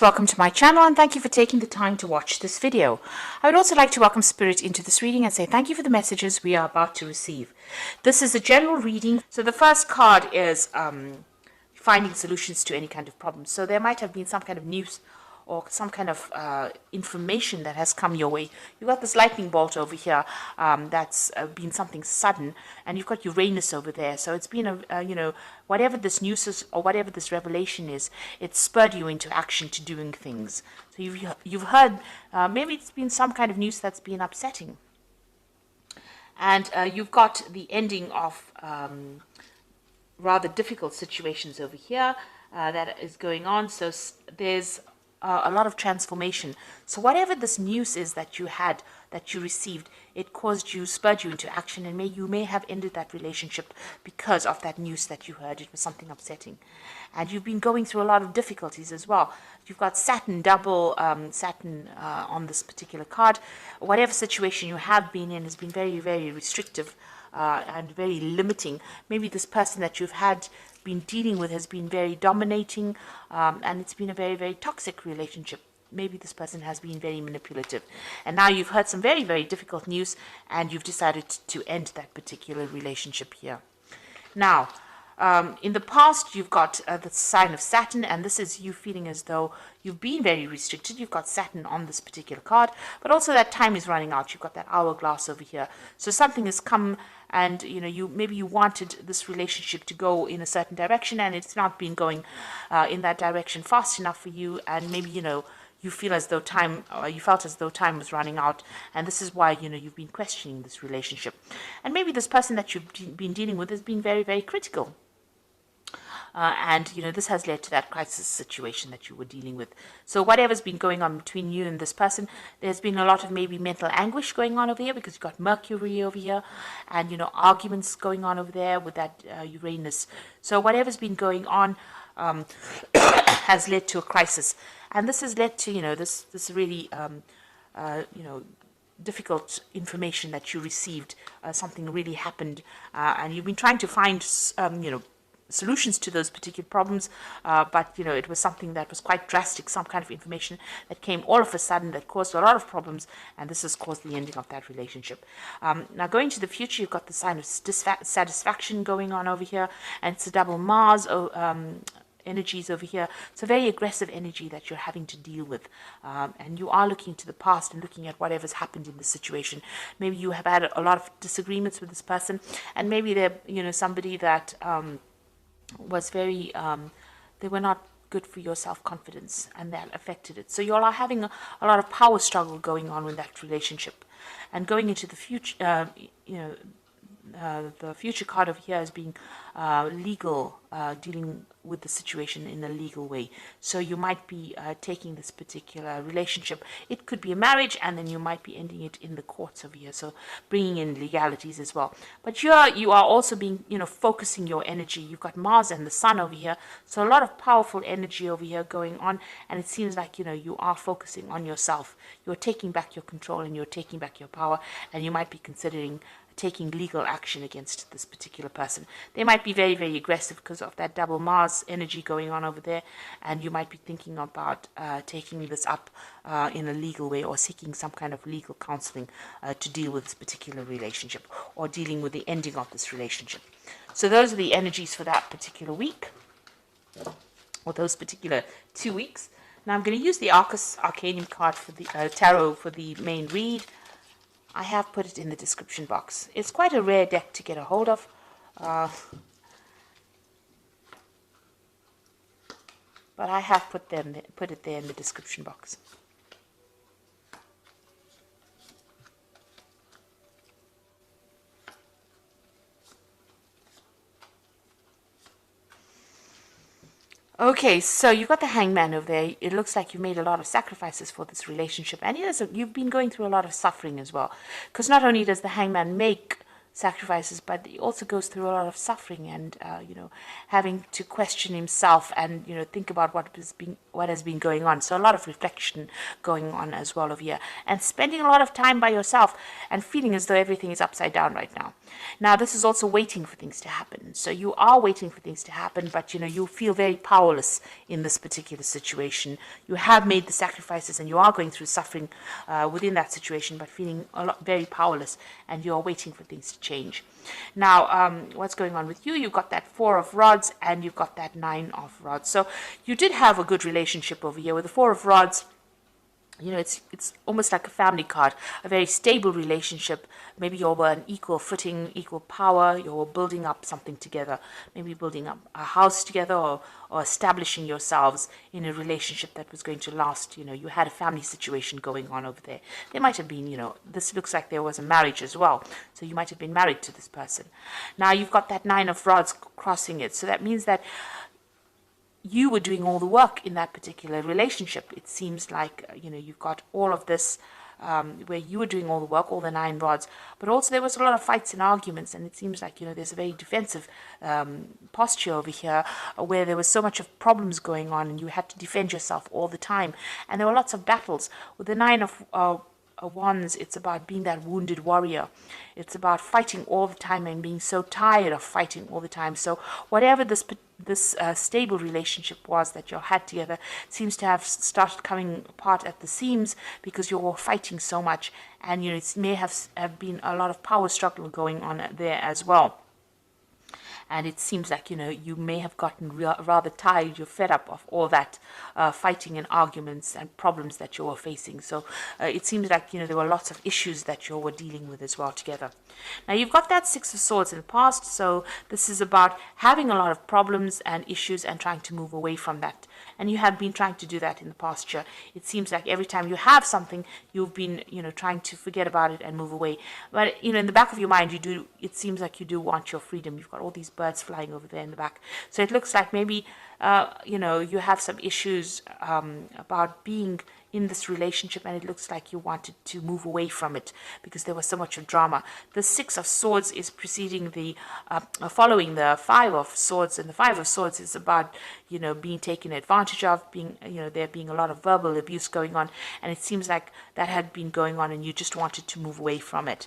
Welcome to my channel and thank you for taking the time to watch this video. I would also like to welcome Spirit into this reading and say thank you for the messages we are about to receive. This is a general reading. So the first card is finding solutions to any kind of problem. So there might have been some kind of news or some kind of information that has come your way. You've got this lightning bolt over here that's been something sudden, and you've got Uranus over there. So it's been whatever this news is or whatever this revelation is, it spurred you into action to doing things. So you've heard, maybe it's been some kind of news that's been upsetting. And you've got the ending of rather difficult situations over here that is going on. So there's a lot of transformation. So whatever this news is that you had, that you received, it spurred you into action, and you may have ended that relationship because of that news that you heard. It was something upsetting. And you've been going through a lot of difficulties as well. You've got Saturn, double Saturn on this particular card. Whatever situation you have been in has been very, very restrictive and very limiting. Maybe this person that you've been dealing with has been very dominating, and it's been a very, very toxic relationship. Maybe this person has been very manipulative, and now you've heard some very, very difficult news and you've decided to end that particular relationship here. Now, in the past, you've got the sign of Saturn, and this is you feeling as though you've been very restricted. You've got Saturn on this particular card, but also that time is running out. You've got that hourglass over here. So something has come, and maybe you wanted this relationship to go in a certain direction, and it's not been going in that direction fast enough for you, and maybe you feel as though you felt as though time was running out, and this is why you've been questioning this relationship. And maybe this person that you've been dealing with has been very, very critical. And this has led to that crisis situation that you were dealing with. So whatever's been going on between you and this person, there's been a lot of maybe mental anguish going on over here, because you've got Mercury over here, and arguments going on over there with that Uranus. So whatever's been going on has led to a crisis, and this has led to this really difficult information that you received. Something really happened, and you've been trying to find solutions to those particular problems, but it was something that was quite drastic, some kind of information that came all of a sudden that caused a lot of problems, and this has caused the ending of that relationship. Now going to the future, you've got the sign of satisfaction going on over here, and it's a double Mars energies over here. It's a very aggressive energy that you're having to deal with, and you are looking to the past and looking at whatever's happened in this situation. Maybe you have had a lot of disagreements with this person, and maybe they're somebody that was very they were not good for your self-confidence, and that affected it. So you all are having a lot of power struggle going on with that relationship. And going into the future, the future card over here is being legal, dealing with the situation in a legal way. So you might be taking this particular relationship. It could be a marriage, and then you might be ending it in the courts over here. So bringing in legalities as well. But you are also being, focusing your energy. You've got Mars and the Sun over here. So a lot of powerful energy over here going on. And it seems like, you are focusing on yourself. You're taking back your control and you're taking back your power. And you might be considering taking legal action against this particular person. They might be very, very aggressive because of that double Mars energy going on over there, and you might be thinking about taking this up in a legal way, or seeking some kind of legal counseling to deal with this particular relationship, or dealing with the ending of this relationship. So those are the energies for that particular week, or those particular 2 weeks. Now I'm going to use the Arcanum card for the tarot for the main read. I have put it in the description box. It's quite a rare deck to get a hold of. But I have put it there in the description box. Okay, so you've got the Hangman over there. It looks like you've made a lot of sacrifices for this relationship, and you've been going through a lot of suffering as well. Because not only does the Hangman make sacrifices, but he also goes through a lot of suffering and having to question himself and think about what has been going on. So a lot of reflection going on as well over here, and spending a lot of time by yourself and feeling as though everything is upside down right now. Now this is also waiting for things to happen. So you are waiting for things to happen, but you feel very powerless in this particular situation. You have made the sacrifices and you are going through suffering within that situation, but feeling very powerless, and you're waiting for things to change. Now, what's going on with you? You've got that 4 of rods and you've got that 9 of rods. So you did have a good relationship over here with the 4 of rods. It's almost like a family card, a very stable relationship. Maybe you were on equal footing, equal power. You were building up something together, maybe building up a house together, or establishing yourselves in a relationship that was going to last. You had a family situation going on over there. There might have been, this looks like there was a marriage as well. So you might have been married to this person. Now you've got that 9 of rods crossing it. So that means that you were doing all the work in that particular relationship. It seems like, you've got all of this where you were doing all the work, all the 9 rods, but also there was a lot of fights and arguments, and it seems like, there's a very defensive posture over here where there was so much of problems going on and you had to defend yourself all the time, and there were lots of battles. With the 9 of Wands, it's about being that wounded warrior. It's about fighting all the time and being so tired of fighting all the time. So whatever this stable relationship was that you had together seems to have started coming apart at the seams because you were fighting so much, and it may have been a lot of power struggle going on there as well. And it seems like, you may have gotten rather tired, you're fed up of all that fighting and arguments and problems that you were facing. So it seems like, there were lots of issues that you were dealing with as well together. Now, you've got that 6 of Swords in the past. So this is about having a lot of problems and issues and trying to move away from that. And you have been trying to do that in the past year. It seems like every time you have something, you've been, trying to forget about it and move away. But, in the back of your mind, it seems like you do want your freedom. You've got all these birds flying over there in the back. So it looks like maybe, you have some issues about being in this relationship, and it looks like you wanted to move away from it because there was so much of drama. The 6 of Swords is following the 5 of Swords, and the 5 of Swords is about, being taken advantage of, being, there being a lot of verbal abuse going on, and it seems like that had been going on and you just wanted to move away from it.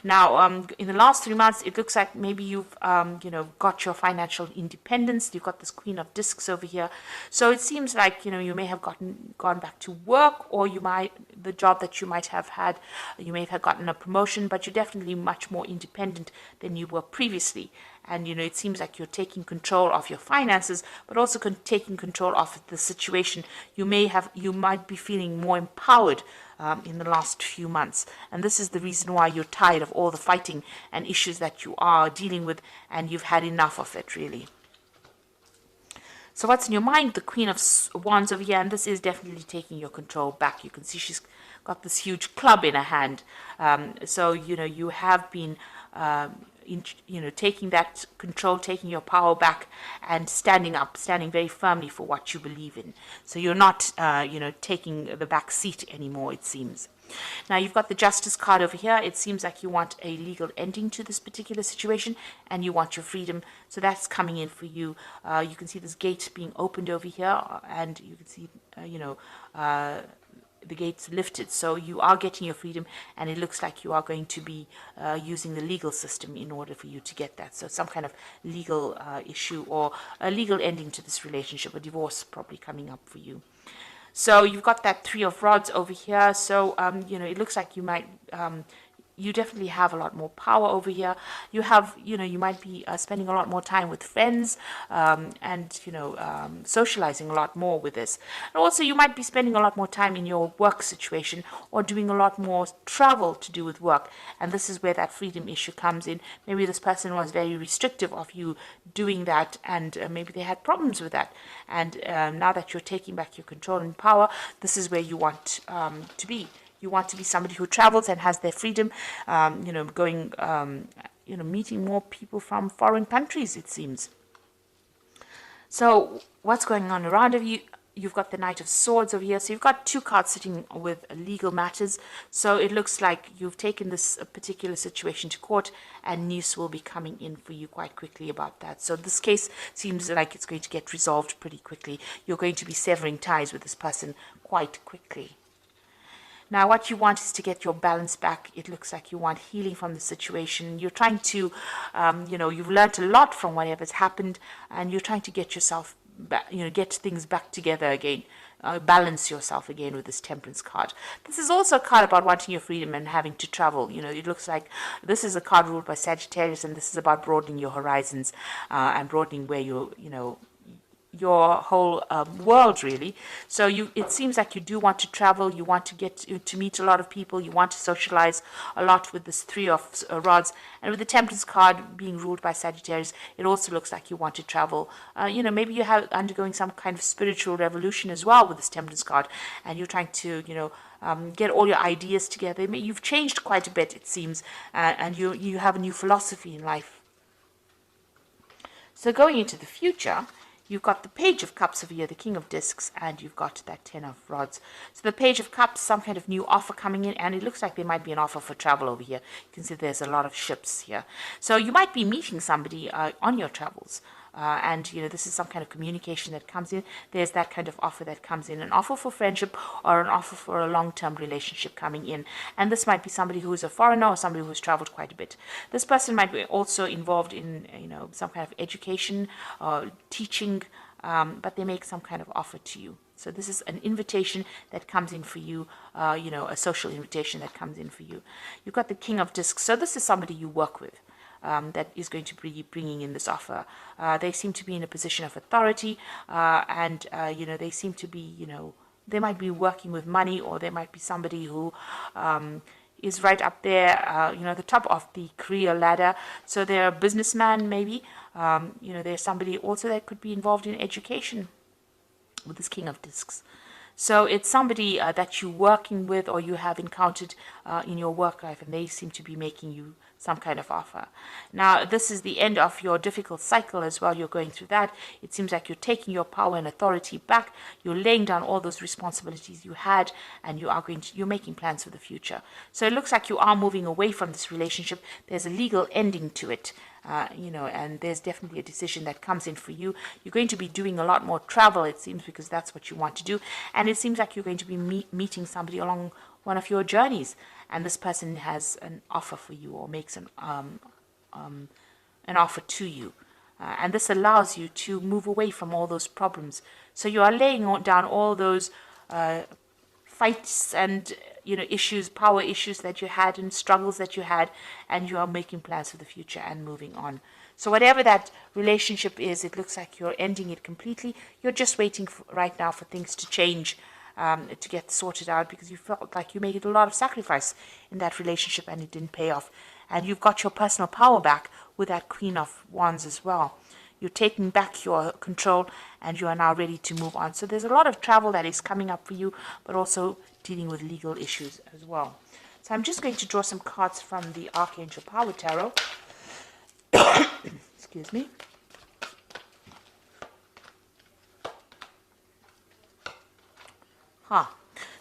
Now, in the last 3 months, it looks like maybe you've, got your financial independence. You've got this Queen of Discs over here. So it seems like, you may have gone back to work, or the job that you might have had, you may have gotten a promotion, but you're definitely much more independent than you were previously. And, it seems like you're taking control of your finances, but also taking control of the situation. You might be feeling more empowered in the last few months. And this is the reason why you're tired of all the fighting and issues that you are dealing with, and you've had enough of it, really. So what's in your mind? The Queen of Wands over here, and this is definitely taking your control back. You can see she's got this huge club in her hand. So, you have been, taking that control, taking your power back, and standing very firmly for what you believe in. So you're not, taking the back seat anymore, it seems. Now, you've got the Justice card over here. It seems like you want a legal ending to this particular situation and you want your freedom. So that's coming in for you. You can see this gate being opened over here, and you can see, the gates lifted. So you are getting your freedom, and it looks like you are going to be using the legal system in order for you to get that. So some kind of legal issue or a legal ending to this relationship, a divorce probably coming up for you. So you've got that 3 of Rods over here. So, it looks like you might, you definitely have a lot more power over here. You have, you might be spending a lot more time with friends and, socializing a lot more with this. And also you might be spending a lot more time in your work situation or doing a lot more travel to do with work. And this is where that freedom issue comes in. Maybe this person was very restrictive of you doing that, and maybe they had problems with that. And now that you're taking back your control and power, this is where you want to be. You want to be somebody who travels and has their freedom, going, meeting more people from foreign countries, it seems. So what's going on around of you? you've got the Knight of Swords over here. So you've got two cards sitting with legal matters. So it looks like you've taken this particular situation to court, and news will be coming in for you quite quickly about that. So this case seems like it's going to get resolved pretty quickly. You're going to be severing ties with this person quite quickly. Now, what you want is to get your balance back. It looks like you want healing from the situation. You're trying to, you've learned a lot from whatever's happened, and you're trying to get yourself back, get things back together again, balance yourself again with this Temperance card. This is also a card about wanting your freedom and having to travel. It looks like this is a card ruled by Sagittarius, and this is about broadening your horizons and broadening where your whole world, really. So it seems like you do want to travel. You want to get to meet a lot of people. You want to socialize a lot with this Three of Rods, and with the Temperance card being ruled by Sagittarius, it also looks like you want to travel. Maybe you have undergoing some kind of spiritual revolution as well with this Temperance card, and you're trying to get all your ideas together. You've changed quite a bit, it seems, and you have a new philosophy in life. So going into the future, you've got the Page of Cups over here, the King of Discs, and you've got that Ten of Rods. So the Page of Cups, some kind of new offer coming in, and it looks like there might be an offer for travel over here. You can see there's a lot of ships here. So you might be meeting somebody on your travels. And this is some kind of communication that comes in. There's that kind of offer that comes in, an offer for friendship or an offer for a long-term relationship coming in. And this might be somebody who is a foreigner or somebody who has traveled quite a bit. This person might be also involved in some kind of education or teaching, but they make some kind of offer to you. So this is an invitation that comes in for you, a social invitation that comes in for you. You've got the King of Discs. So this is somebody you work with. That is going to be bringing in this offer. They seem to be in a position of authority, and they seem to be, they might be working with money, or there might be somebody who is right up there, the top of the career ladder. So they're a businessman, maybe. There's somebody also that could be involved in education with this King of Discs. So it's somebody that you're working with or you have encountered in your work life, and they seem to be making you some kind of offer. Now, this is the end of your difficult cycle as well. You're going through that. It seems like you're taking your power and authority back. You're laying down all those responsibilities you had, and you're making plans for the future. So it looks like you are moving away from this relationship. There's a legal ending to it. And there's definitely a decision that comes in for you. You're going to be doing a lot more travel, it seems, because that's what you want to do. And it seems like you're going to be meeting somebody along one of your journeys, and this person has an offer for you or makes an offer to you. And this allows you to move away from all those problems. So you are laying down all those fights and issues, power issues that you had and struggles that you had, and you are making plans for the future and moving on. So whatever that relationship is, it looks like you're ending it completely. You're just waiting right now for things to change, to get sorted out, because you felt like you made a lot of sacrifice in that relationship and it didn't pay off. And you've got your personal power back with that Queen of Wands as well. You're taking back your control, and you are now ready to move on. So there's a lot of travel that is coming up for you, but also dealing with legal issues as well. So I'm just going to draw some cards from the Archangel Power Tarot. Excuse me.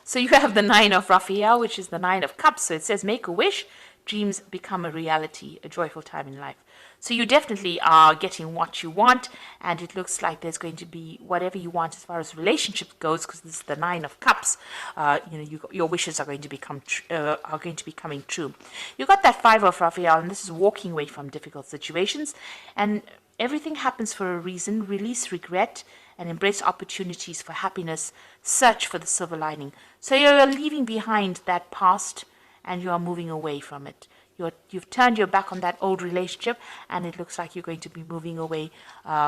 So you have the Nine of Raphael, which is the Nine of Cups. So it says, make a wish, dreams become a reality, a joyful time in life. So you definitely are getting what you want, and it looks like there's going to be whatever you want as far as relationship goes, because this is the Nine of Cups. Your wishes are going to be coming true. You got that Five of Raphael, and this is walking away from difficult situations, and everything happens for a reason. Release regret and embrace opportunities for happiness. Search for the silver lining. So you're leaving behind that past, and you are moving away from it. You've turned your back on that old relationship, and it looks like you're going to be moving away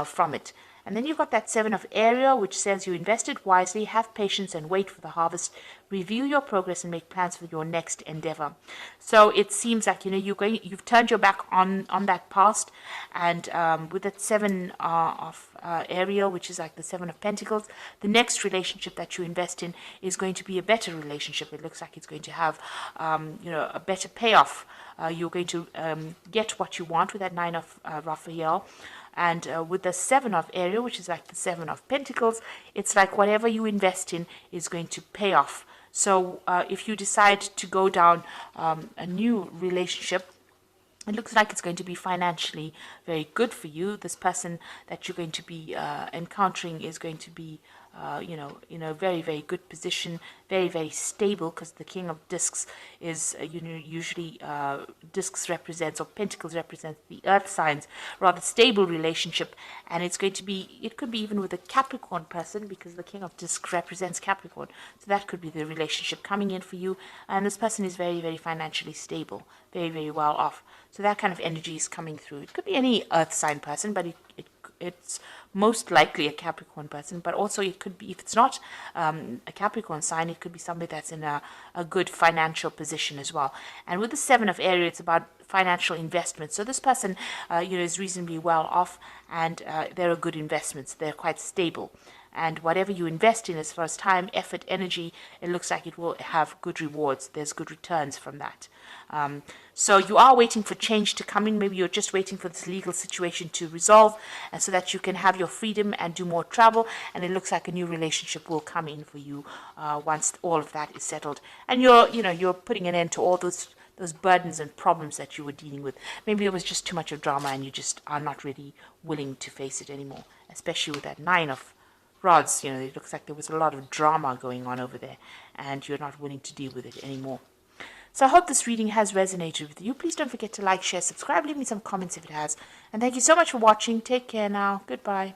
from it. And then you've got that Seven of Ariel, which says you invested wisely, have patience, and wait for the harvest. Review your progress and make plans for your next endeavor. So it seems like you've turned your back on that past, and with that Seven of Ariel, which is like the Seven of Pentacles, the next relationship that you invest in is going to be a better relationship. It looks like it's going to have a better payoff. You're going to get what you want with that Nine of Raphael. And with the Seven of Ariel, which is like the Seven of Pentacles, it's like whatever you invest in is going to pay off. So if you decide to go down a new relationship, it looks like it's going to be financially very good for you. This person that you're going to be encountering is going to be, in a very, very good position, very, very stable, because the King of Discs is, usually Discs represents, or Pentacles represents the earth signs, rather stable relationship. And it's going to be, it could be even with a Capricorn person, because the King of Discs represents Capricorn. So that could be the relationship coming in for you. And this person is very, very financially stable, very, very well off. So that kind of energy is coming through. It could be any earth sign person, but it's most likely a Capricorn person. But also it could be, if it's not a Capricorn sign, it could be somebody that's in a good financial position as well. And with the Seven of Ariel, it's about financial investments. So this person, is reasonably well off, and they're good investments. They're quite stable. And whatever you invest in as far as time, effort, energy, it looks like it will have good rewards. There's good returns from that. So you are waiting for change to come in. Maybe you're just waiting for this legal situation to resolve, and so that you can have your freedom and do more travel. And it looks like a new relationship will come in for you once all of that is settled. And you're putting an end to all those burdens and problems that you were dealing with. Maybe it was just too much of drama, and you just are not really willing to face it anymore, especially with that Nine of Rods. It looks like there was a lot of drama going on over there, and you're not willing to deal with it anymore. So I hope this reading has resonated with you. Please don't forget to like, share, subscribe, leave me some comments if it has. And thank you so much for watching. Take care now. Goodbye.